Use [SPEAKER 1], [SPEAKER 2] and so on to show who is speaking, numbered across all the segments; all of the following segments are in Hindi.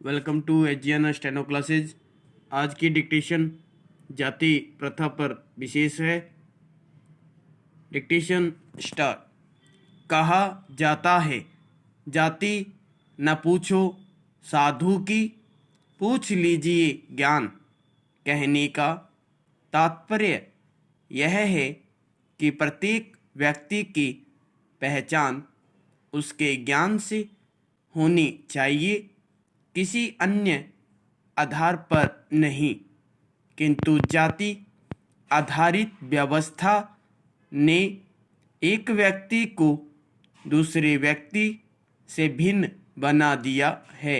[SPEAKER 1] वेलकम टू एजियन स्टेनो क्लासेज। आज की डिक्टेशन जाति प्रथा पर विशेष है। Dictation start. कहा जाता है जाति न पूछो साधु की, पूछ लीजिए ज्ञान। कहने का तात्पर्य यह है कि प्रत्येक व्यक्ति की पहचान उसके ज्ञान से होनी चाहिए, किसी अन्य आधार पर नहीं। किंतु जाति आधारित व्यवस्था ने एक व्यक्ति को दूसरे व्यक्ति से भिन्न बना दिया है।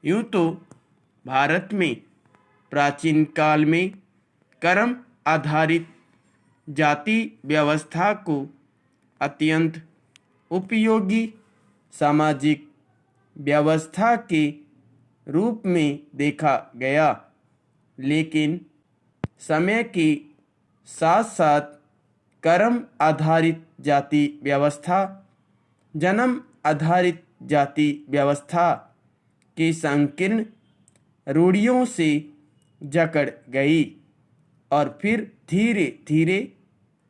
[SPEAKER 1] यूँ तो भारत में प्राचीन काल में कर्म आधारित जाति व्यवस्था को अत्यंत उपयोगी सामाजिक व्यवस्था के रूप में देखा गया, लेकिन समय के साथ साथ कर्म आधारित जाति व्यवस्था जन्म आधारित जाति व्यवस्था की संकीर्ण रूढ़ियों से जकड़ गई और फिर धीरे धीरे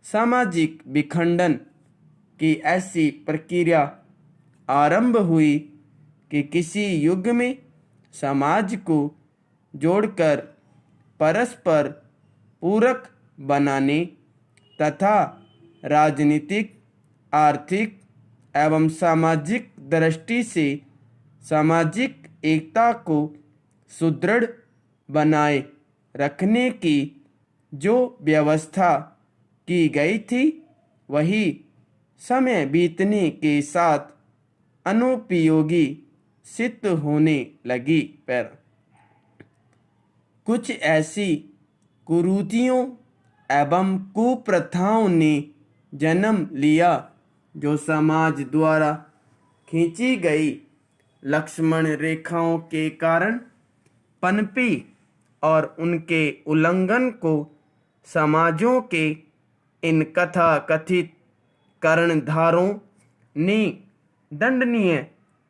[SPEAKER 1] सामाजिक विखंडन की ऐसी प्रक्रिया आरंभ हुई कि किसी युग में समाज को जोड़कर परस्पर पूरक बनाने तथा राजनीतिक, आर्थिक एवं सामाजिक दृष्टि से सामाजिक एकता को सुदृढ़ बनाए रखने की जो व्यवस्था की गई थी, वही समय बीतने के साथ अनुपयोगी सिद्ध होने लगी। पर कुछ ऐसी कुरीतियों एवं कुप्रथाओं ने जन्म लिया जो समाज द्वारा खींची गई लक्ष्मण रेखाओं के कारण पनपी और उनके उल्लंघन को समाजों के इन कथा कथित कर्णधारों ने दंडनीय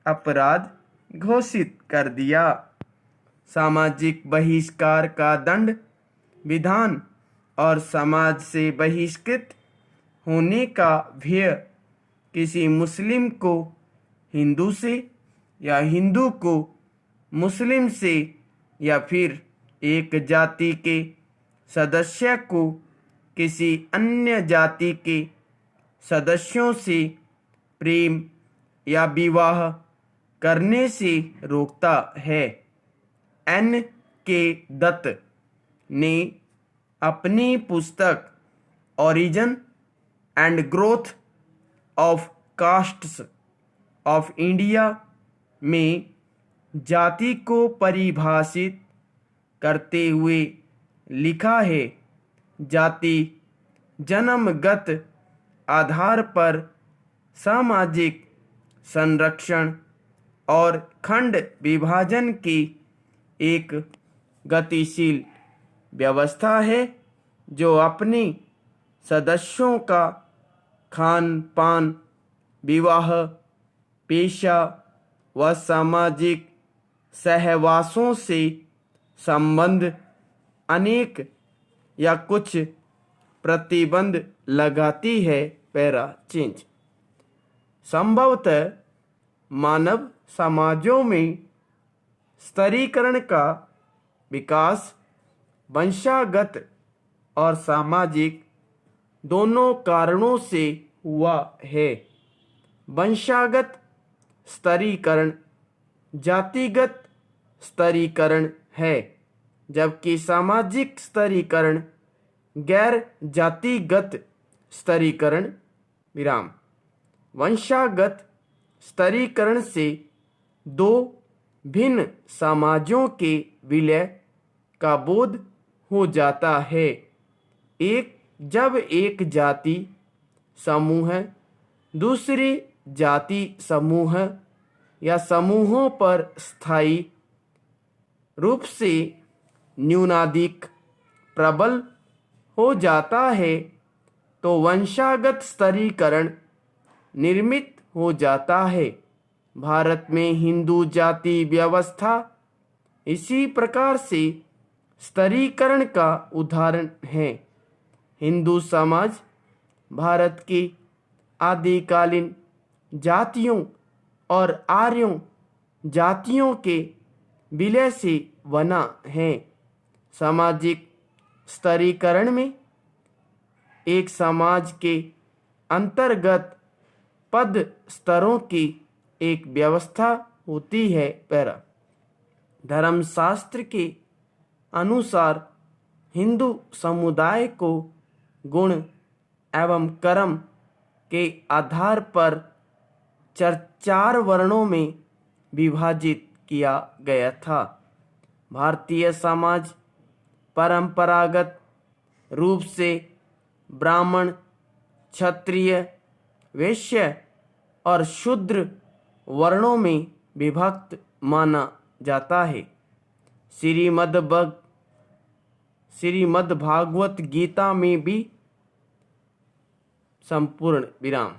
[SPEAKER 1] अपराध घोषित कर दिया। सामाजिक बहिष्कार का दंड विधान और समाज से बहिष्कृत होने का भय किसी मुस्लिम को हिंदू से या हिंदू को मुस्लिम से या फिर एक जाति के सदस्य को किसी अन्य जाति के सदस्यों से प्रेम या विवाह करने से रोकता है। एन के दत्त ने अपनी पुस्तक origin and growth of castes of India में जाति को परिभाषित करते हुए लिखा है, जाति जन्मगत आधार पर सामाजिक संरक्षण और खंड विभाजन की एक गतिशील व्यवस्था है जो अपने सदस्यों का खान पान, विवाह, पेशा व सामाजिक सहवासों से संबंध अनेक या कुछ प्रतिबंध लगाती है। Para change. संभवतः मानव समाजों में स्तरीकरण का विकास वंशागत और सामाजिक दोनों कारणों से हुआ है। वंशागत स्तरीकरण जातिगत स्तरीकरण है, जबकि सामाजिक स्तरीकरण गैर जातिगत स्तरीकरण विराम। वंशागत स्तरीकरण से दो भिन्न समाजों के विलय का बोध हो जाता है। एक जब एक जाति समूह दूसरे जाति समूह या समूहों पर स्थायी रूप से न्यूनाधिक प्रबल हो जाता है, तो वंशागत स्तरीकरण निर्मित हो जाता है। भारत में हिंदू जाति व्यवस्था इसी प्रकार से स्तरीकरण का उदाहरण है। हिंदू समाज भारत के आदिकालीन जातियों और आर्यों जातियों के विलय से बना है। सामाजिक स्तरीकरण में एक समाज के अंतर्गत पद स्तरों की एक व्यवस्था होती है। पैरा धर्मशास्त्र के अनुसार हिंदू समुदाय को गुण एवं कर्म के आधार पर चार वर्णों में विभाजित किया गया था। भारतीय समाज परंपरागत रूप से ब्राह्मण, क्षत्रिय, वैश्य और शूद्र वर्णों में विभक्त माना जाता है। श्रीमद् भागवत गीता में भी संपूर्ण विराम।